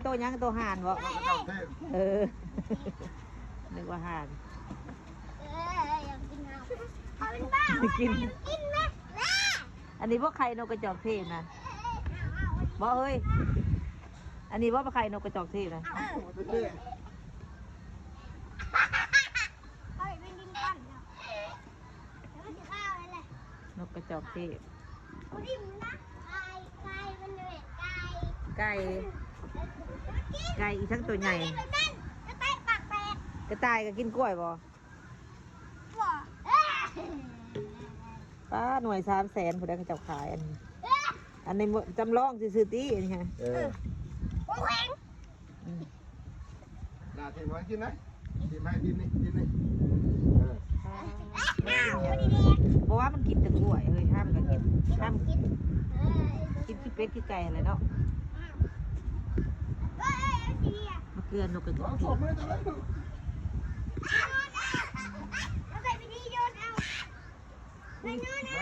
ตัวยังตัวห่านบ่เออนึกว่าห่านอยากกินเอาเอาเป็นบ้ากินไหมอันนี้ว่าไข่นกกระจอกเทศนะบ่เฮ้ยอันนี้ว่าไข่นกกระจอกเทศนะเอาไปกินก่อนเนาะแล้วก็จะข้าวอะไรนกกระจอกเทศกูดิมนะไก่มันเลยไก่ไก่อีกทั้งตัวใหญ่กระต่ายปากแตกกระต่ายก็กินกล้วยบ่ป้าหน่วย300,000ผู้ใดเขาเจ้าขายอันนี้จำลองซื้อๆตีนี่ฮะโอ้แข็งด่าเทมไว้กินนะกินไหมกินนี่บอกว่ามันกินแต่กล้วยเฮ้ยห้ามกันกินห้ามกินขี้เป็ดขี้ไก่อะไรเนาะมาเกลือนกกระจอกเทศแล้วใส่ไปดีโยนเอาไปโยนเอา